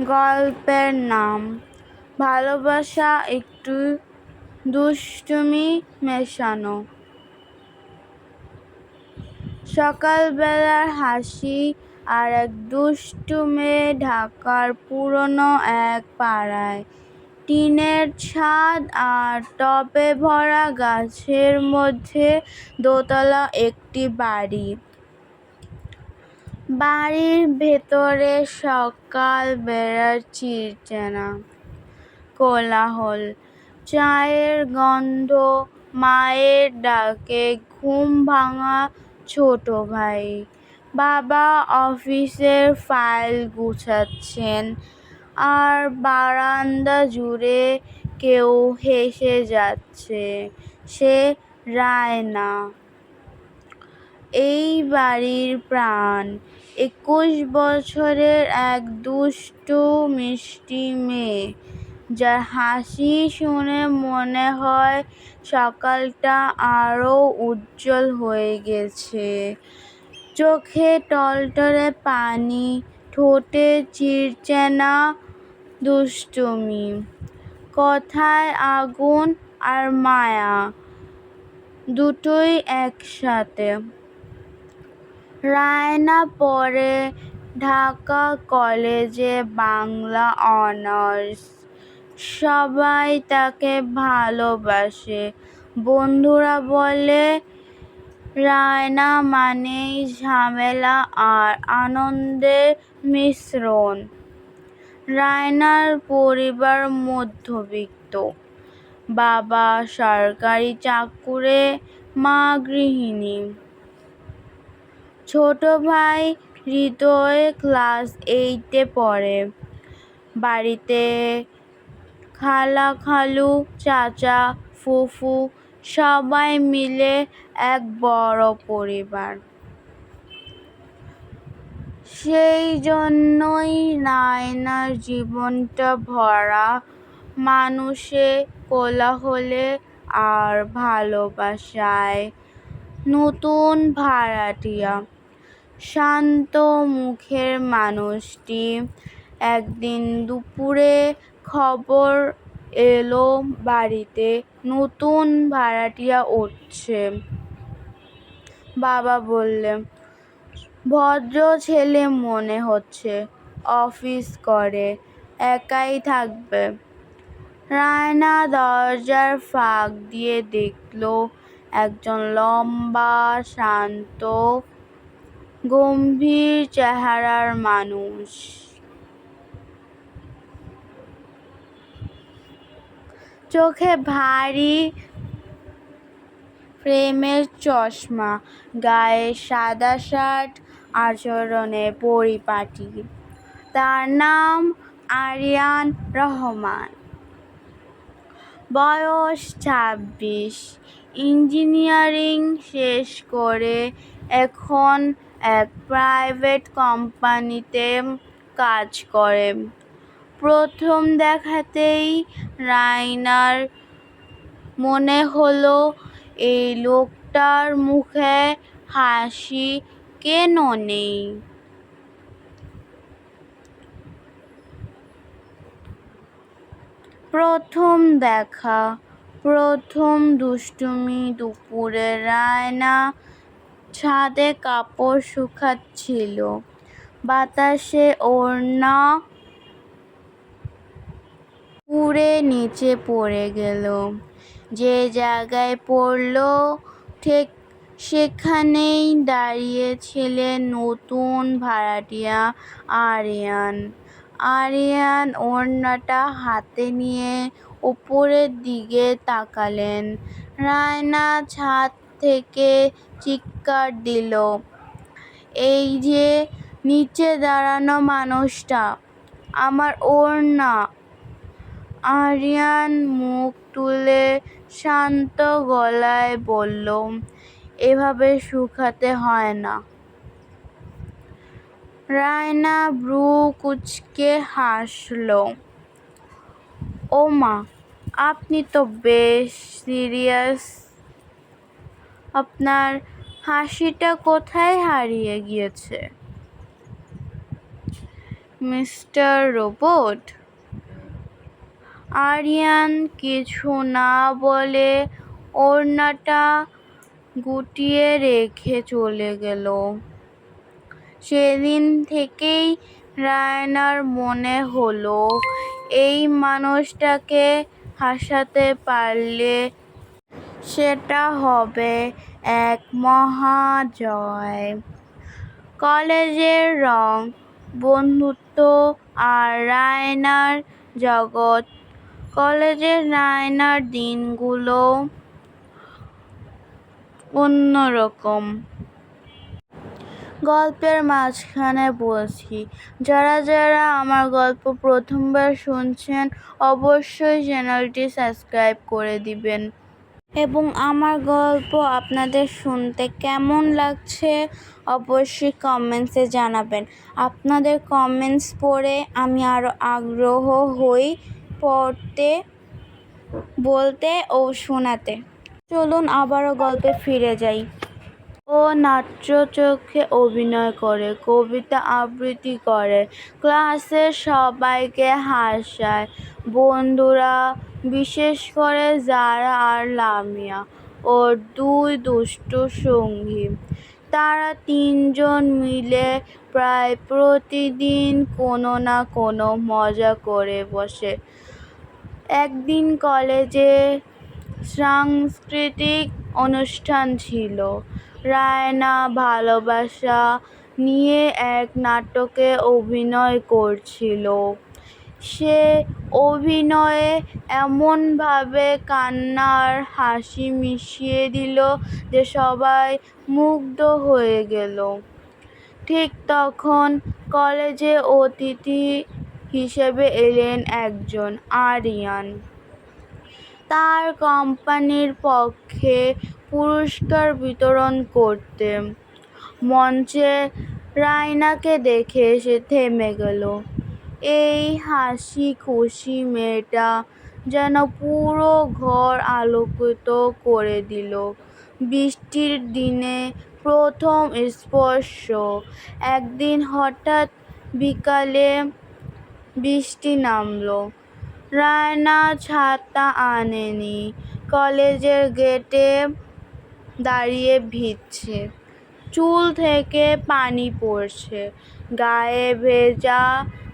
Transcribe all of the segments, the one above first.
গল্পের নাম ভালোবাসা একটু দুষ্টুমি মেশানো। সকালবেলার হাসি আর এক দুষ্টু মেয়ে ঢাকার পুরনো এক পাড়ায়। টিনের ছাদ আর টবে ভরা গাছের মধ্যে দোতলা একটি বাড়ি। বাড়ির ভেতরে সকাল বেলার চিরচেনা কোলাহল, চায়ের গন্ধ, মায়ের ডাকে ঘুম ভাঙা ছোট ভাই। বাবা অফিসের ফাইল গুছাচ্ছেন, আর বারান্দা জুড়ে কেউ হেসে যাচ্ছে। সে রায়না, এই বাড়ির প্রাণ। 21 বছরের এক দুষ্টু মিষ্টি মেয়ে, যার হাসি শুনে মনে হয় সকালটা আরো উজ্জ্বল হয়ে গেছে। চোখে টলটলে পানি, ঠোঁটে চিরচেনা দুষ্টুমি, কথায় আগুন আর মায়া, দুটোই একসাথে। রায়না পড়ে ঢাকা কলেজে বাংলা অনার্স। সবাই তাকে ভালোবাসে। বন্ধুরা বলে রায়না মানেই ঝামেলা আর আনন্দের মিশ্রণ। রায়নার পরিবার মধ্যবিত্ত। বাবা সরকারি চাকুরে, মা গৃহিণী। ছোট ভাই হৃদয় ক্লাস 8-এ পড়ে। বাড়িতে খালা খালু, চাচা ফুফু সবাই মিলে এক বড় পরিবার। সেই জন্যই রায়নার জীবনটা ভরা মানুষে, কোলাহলে আর ভালোবাসায়। নতুন ভাড়াটিয়া, শান্ত মুখের মানুষটি। একদিন দুপুরে খবর এলো বাড়িতে নতুন ভাড়াটিয়া উঠছে। বাবা বললে, ভদ্র ছেলে মনে হচ্ছে, অফিস করে, একাই থাকবে। রায়না দরজার ফাঁক দিয়ে দেখল একজন লম্বা, শান্ত, গম্ভীর চেহারার মানুষ। চোখে ভারী ফ্রেমের চশমা, গায়ে সাদা শার্ট, আচরণে পরিপাটি। তার নাম আরিয়ান রহমান। বয়স 26। ইঞ্জিনিয়ারিং শেষ করে এখন এক প্রাইভেট কোম্পানিতে কাজ করে। প্রথম দেখাতেই রায়নার মনে হলো, এই লোকটার মুখে হাসি কেন নেই। প্রথম দেখা, প্রথম দুষ্টুমি। দুপুরে রায়না ছাদে কাপড় শুকাচ্ছিল। বাতাসে ওড়না উড়ে নিচে পড়ে গেল। যে জায়গায় পড়ল ঠিক সেখানেই দাঁড়িয়ে ছিলেন নতুন ভাড়াটিয়া আরিয়ান। আরিয়ান ওড়নাটা হাতে নিয়ে উপরের দিকে তাকালেন। রায়না ছাদ থেকে চিৎকার দিল, এই যে নিচে দাঁড়ানো মানুষটা, আমার ওড়না। আরিয়ান মুখ তুলে শান্ত গলায় বলল, এভাবে শুকাতে হয় না। রায়না ভ্রু কুঁচকে হাসল। ওমা, আপনি তো বেশ সিরিয়াস। আপনার হাসিটা কোথায় হারিয়ে গিয়েছে? Mister robot. আরিয়ান কিছু না বলে ওড়নাটা গুটিয়ে রেখে চলে গেল। সেদিন থেকেই রায়নার মনে হলো এই মানুষটাকে হাসাতে পারলে সেটা হবে এক মহাজয়। কলেজের রং, বন্ধুত্ব আর রায়নার জগৎ। কলেজের রায়নার দিনগুলো অন্যরকম। গল্পের মাঝখানে বলছি, যারা যারা আমার গল্প প্রথমবার শুনছেন অবশ্যই চ্যানেলটি সাবস্ক্রাইব করে দিবেন এবং আমার গল্প আপনাদের শুনতে কেমন লাগছে অবশ্যই কমেন্টসে জানাবেন। আপনাদের কমেন্টস পড়ে আমি আরও আগ্রহ হই পড়তে, বলতে ও শোনাতে। চলুন আবারও গল্পে ফিরে যাই। ও নাট্যচক্ষে অভিনয় করে, কবিতা আবৃত্তি করে, ক্লাসের সবাইকে হাসায়। বন্ধুরা, বিশেষ করে জারা আর লামিয়া, ওর দুই দুষ্টু সঙ্গী। তারা তিনজন মিলে প্রায় প্রতিদিন কোনো না কোনো মজা করে বসে। একদিন কলেজে সাংস্কৃতিক অনুষ্ঠান ছিল। রায়না ভালোবাসা নিয়ে এক নাটকে অভিনয় করছিল। সে অভিনয়ে এমনভাবে কান্না আর হাসি মিশিয়ে দিল যে সবাই মুগ্ধ হয়ে গেল। ঠিক তখন কলেজে অতিথি হিসেবে এলেন একজন আরিয়ান। তার কোম্পানির পক্ষে পুরস্কার বিতরণ করতে। মঞ্চে রায়নাকে দেখে সে থেমে গেল। এই হাসি খুশি মেয়েটা যেন পুরো ঘর আলোকিত করে দিল। বৃষ্টির দিনে প্রথম স্পর্শ। একদিন হঠাৎ বিকালে বৃষ্টি নামল। রায়না ছাতা আনেনি, কলেজের গেটে দাঁড়িয়ে ভিজছে। চুল থেকে পানি পড়ছে, গায়ে ভেজা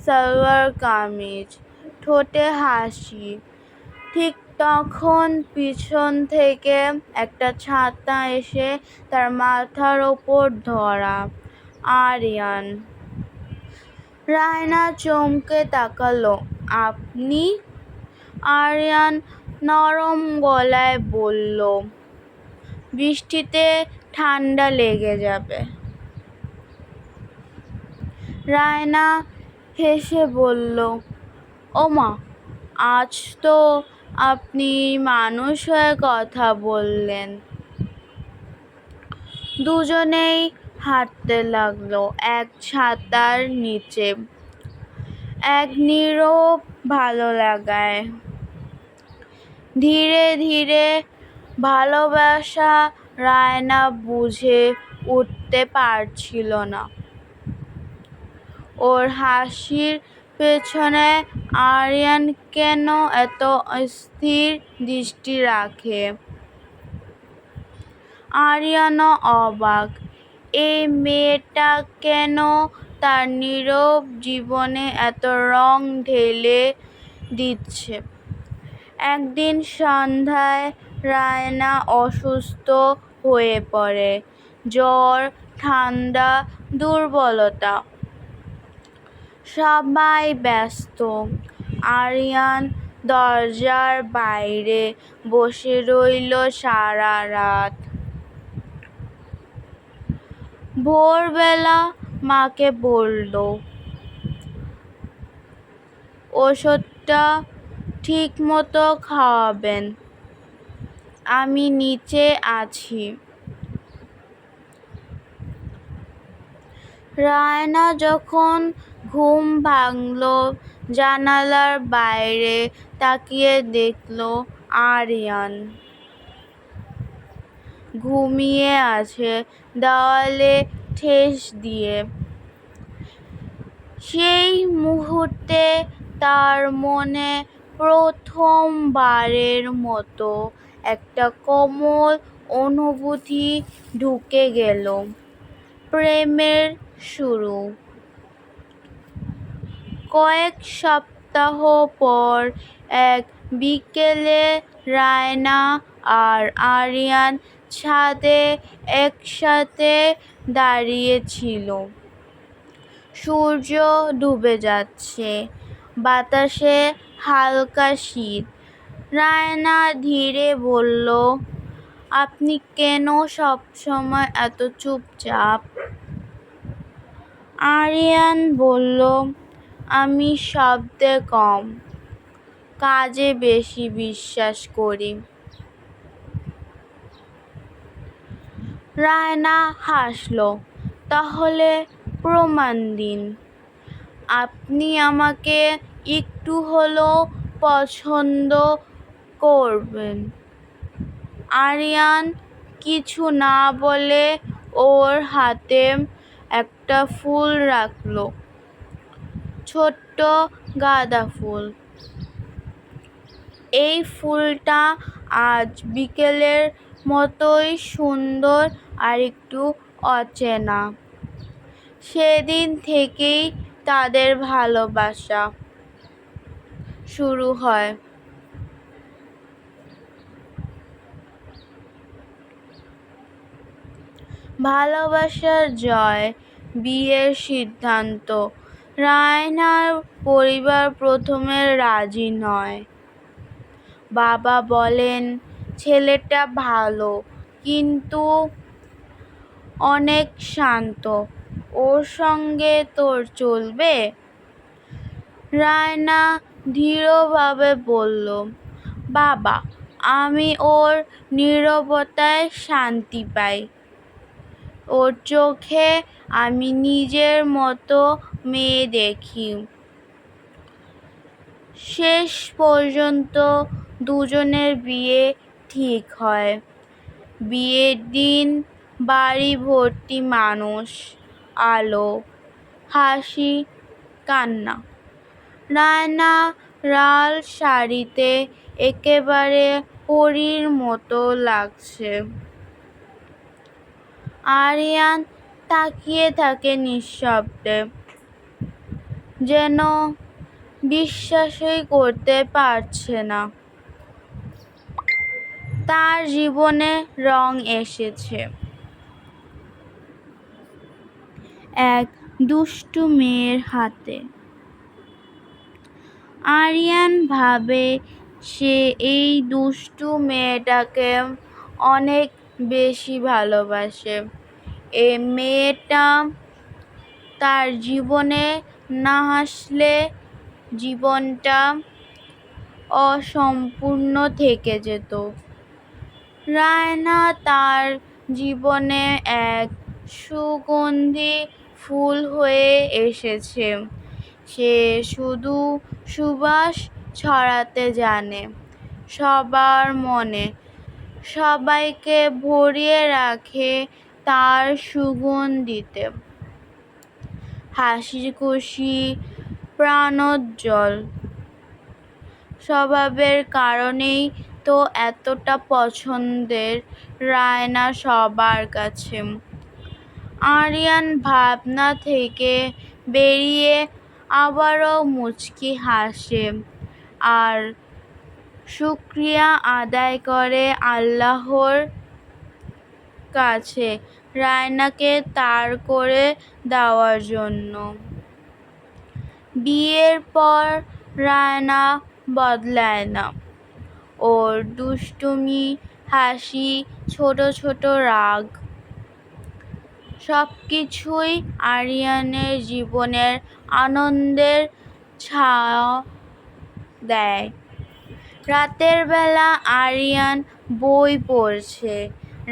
সালোয়ার কামিজ, ঠোঁটে হাসি। ঠিক তখন পিছন থেকে একটা ছাতা এসে তার মাথার ওপর ধরা। আরিয়ান। রায়না চমকে তাকালো। আপনি? আরিয়ান নরম গলায় বলল, বৃষ্টিতে ঠান্ডা লেগে যাবে। রায়না হেসে বলল, ওমা, আজ তো আপনি মানুষ হয়ে কথা বললেন। দুজনেই হাঁটতে লাগলো এক ছাতার নিচে, এক নীরব ভালো লাগায়। ধীরে ধীরে ভালোবাসা রায়না বুঝে উঠতে পারছিল না। ওর হাসির পেছনে আরিয়ান কেন এত স্থির দৃষ্টি রাখে। আরিয়ানও অবাক, এই মেয়েটা কেন তার নীরব জীবনে এত রং ঢেলে দিচ্ছে। একদিন সন্ধ্যায় রায়না অসুস্থ হয়ে পড়ে। জ্বর, ঠান্ডা, দুর্বলতা। সবাই ব্যস্ত। আরিয়ান দরজার বাইরে বসে রইল সারা রাত। ভোরবেলা মাকে বলল, ওষুধটা ঠিক মতো খাওয়াবেন, আমি নিচে আছি। রায়না যখন ঘুম ভাঙল, জানালার বাইরে তাকিয়ে দেখল আরিয়ান ঘুমিয়ে আছে দেওয়ালে ঠেস দিয়ে। সেই মুহূর্তে তার মনে প্রথমবারের মতো একটা কোমল অনুভূতি ঢুকে গেল, প্রেমের শুরু। কয়েক সপ্তাহ পর এক বিকেলে রায়না আর আরিয়ান ছাদে একসাথে দাঁড়িয়েছিল। সূর্য ডুবে যাচ্ছে, বাতাসে হালকা শীত। রায়না ধীরে বলল, আপনি কেন সবসময় এত চুপচাপ? আরিয়ান বলল, আমি শব্দে কম, কাজে বেশি বিশ্বাস করি। রায়না হাসল, তাহলে প্রমাণ দিন। আপনি আমাকে একটু হলেও পছন্দ করবেন। আরিয়ান কিছু না বলে ওর হাতে একটা ফুল রাখল, ছোট্ট গাঁদা ফুল। এই ফুলটা আজ বিকেলের মতোই সুন্দর আর একটু অচেনা। সেদিন থেকেই তাদের ভালোবাসা শুরু হয়। ভালোবাসার জয়, বিয়ের সিদ্ধান্ত। রায়নার পরিবার প্রথমে রাজি নয়। বাবা বলেন, ছেলেটা ভালো, কিন্তু অনেক শান্ত, ওর সঙ্গে তোর চলবে? রায়না দৃঢ়ভাবে বলল, বাবা, আমি ওর নীরবতায় শান্তি পাই। ওর চোখে আমি নিজের মতো মেয়ে দেখি। শেষ পর্যন্ত দুজনের বিয়ে ঠিক হয়। বিয়ের দিন বাড়ি ভর্তি মানুষ, আলো, হাসি, কান্না। রায়না লাল শাড়িতে একেবারে পরীর মতো লাগছে। আরিয়ান তাকিয়ে থাকে নিঃশব্দে, যেন বিশ্বাসই করতে পারছে না তার জীবনে রং এসেছে। এক দুষ্টু মেয়ের হাতে। আরিয়ান ভাবে সে এই দুষ্টু মেয়েটাকে অনেক বেশি ভালোবাসে। এই মেয়েটা তার জীবনে না আসলে জীবনটা অসম্পূর্ণ থেকে যেত। রায়না তার জীবনে এক সুগন্ধি ফুল হয়ে এসেছে। সে শুধু সুবাস ছড়াতে জানে, সবার মনে, সবাইকে ভরিয়ে রাখে তার সুগন্ধিতে। হাসি খুশি, প্রাণোজ্জ্বল স্বভাবের কারণেই তো এতটা পছন্দের রায়না সবার কাছে। আরিয়ান ভাবনা থেকে বেরিয়ে আবারও মুচকি হাসে আর শুকরিয়া আদায় করে আল্লাহর কাছে রায়নাকে তার করে দেওয়ার জন্য। বিয়ের পর রায়না বদলায় না। ওর দুষ্টুমি, হাসি, ছোট ছোট রাগ সবকিছুই আরিয়ানের জীবনের আনন্দের ছায়া দেয়। রাতের বেলা আরিয়ান বই পড়ছে,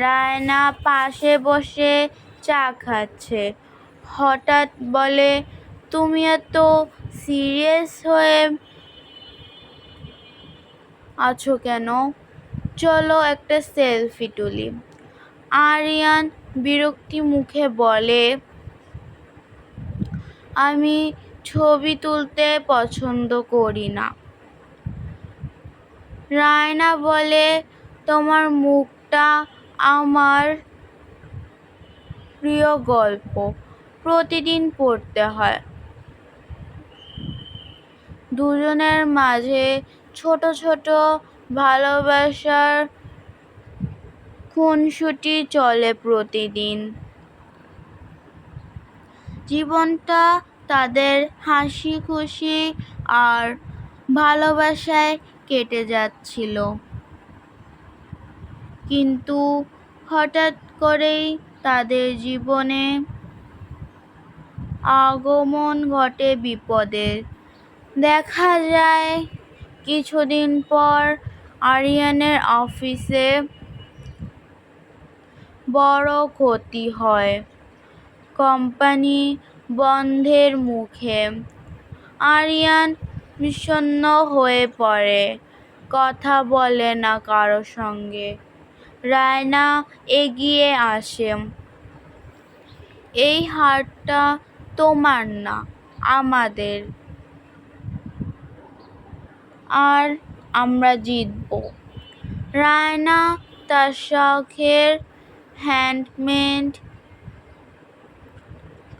রায়না পাশে বসে চা খাচ্ছে। হঠাৎ বলে, তুমি এত সিরিয়াস হয়ে আছো কেন? চলো একটা সেলফি তুলি। আরিয়ান বিরক্তি মুখে বলে, আমি ছবি তুলতে পছন্দ করি না। রায়না বলে, তোমার মুখটা আমার প্রিয় গল্প, প্রতিদিন পড়তে হয়। দুজনের মাঝে ছোট ছোট ভালোবাসার খুনসুটি চলে প্রতিদিন। জীবনটা তাদের হাসি খুশি আর ভালোবাসায় কেটে যাচ্ছিল। কিন্তু হঠাৎ করেই তাদের জীবনে আগমন ঘটে বিপদের। দেখা যায় কিছুদিন পর আরিয়ানের অফিসে বড় ক্ষতি হয়। কোম্পানি বন্ধের মুখে। আরিয়ান বিষণ্ণ হয়ে পড়ে, কথা বলে না কারো সঙ্গে। রায়না এগিয়ে আসে। এই হারটা তোমার না, আমাদের। আর আমরা জিতব। রায়না তার শখের হ্যান্ডমেড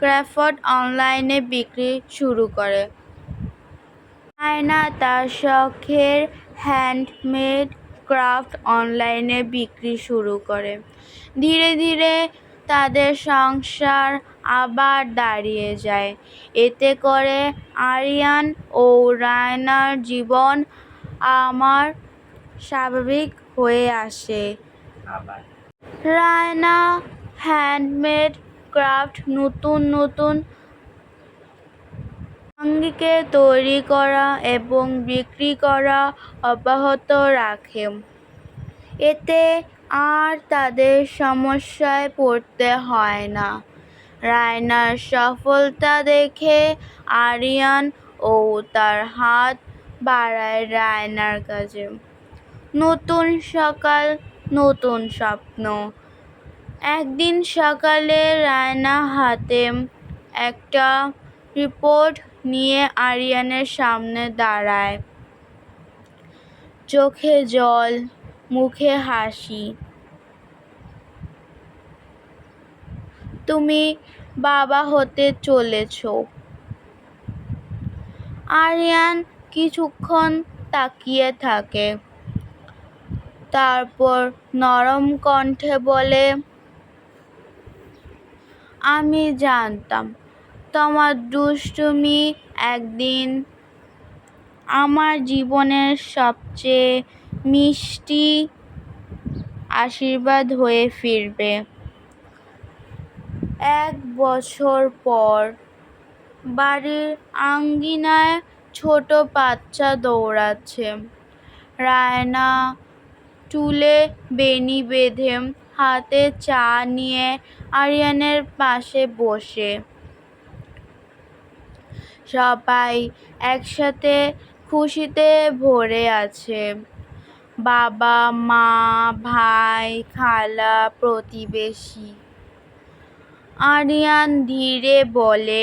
ক্রাফট অনলাইনে বিক্রি শুরু করে। রায়না তার শখের হ্যান্ডমেড ক্রাফট অনলাইনে বিক্রি শুরু করে। ধীরে ধীরে তাদের সংসার আবার দাঁড়িয়ে যায়। এতে করে আরিয়ান ও রায়নার জীবন আমার স্বাভাবিক হয়ে আসে। রায়না হ্যান্ডমেড ক্রাফট নতুন নতুন আঙ্গিকে তৈরি করা এবং বিক্রি করা অব্যাহত রাখে। এতে আর তাদের সমস্যায় পড়তে হয় না। রায়নার সফলতা দেখে আরিয়ান ও তার হাত বাড়ায় রায়নার কাছে। নতুন সকাল, নতুন স্বপ্ন। একদিন সকালে রায়না হাতে একটা রিপোর্ট নিয়ে আরিয়ানের সামনে দাঁড়ায়। চোখে জল, মুখে হাসি। তুমি বাবা হতে চলেছ। আরিয়ান কিছুক্ষণ তাকিয়ে থাকে, তারপর নরম কণ্ঠে বলে, আমি জানতাম তোমার দুষ্টুমি একদিন আমার জীবনের সবচেয়ে মিষ্টি আশীর্বাদ হয়ে ফিরবে। 1 বছর পর বাড়ির আঙিনায় ছোট বাচ্চা দৌড়াচ্ছে। রায়না চুলে বেনি বেঁধে হাতে চা নিয়ে আরিয়ানের পাশে বসে। সবাই একসাথে খুশিতে ভরে আছে। বাবা, মা, ভাই, খালা, প্রতিবেশী। আরিয়ান ধীরে বলে,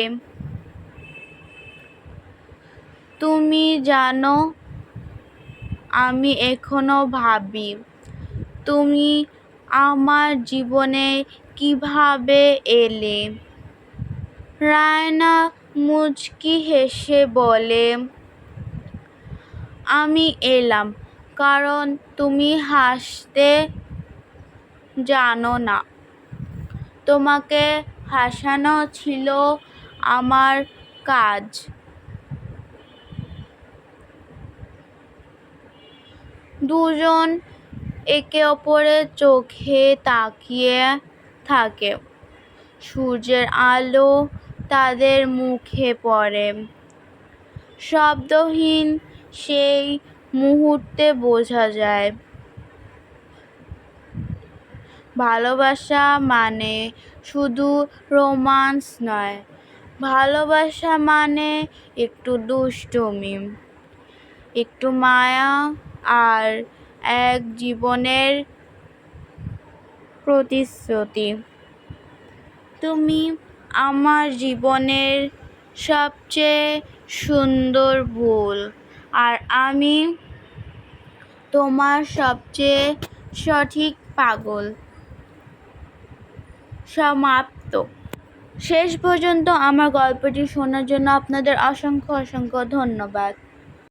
তুমি জানো, আমি এখনো ভাবি তুমি আমার জীবনে কিভাবে এলে। রায়না মুচকি হেসে বলে, আমি এলাম কারণ তুমি হাসতে জানো না। তোমাকে হাসানো ছিল আমার কাজ। দুজন একে অপরের চোখে তাকিয়ে থাকে। সূর্যের আলো তাদের মুখে পড়ে। শব্দহীন সেই মুহূর্তে বোঝা যায়, ভালোবাসা মানে শুধু রোমান্স নয়, ভালোবাসা মানে একটু দুষ্টুমি, একটু মায়া আর এক জীবনের প্রতিশ্রুতি। তুমি আমার জীবনের সবচেয়ে সুন্দর ভুল, আর আমি তোমার সবচেয়ে সঠিক পাগল। সমাপ্ত। শেষ পর্যন্ত আমার গল্পটি শোনার জন্য আপনাদের অসংখ্য ধন্যবাদ।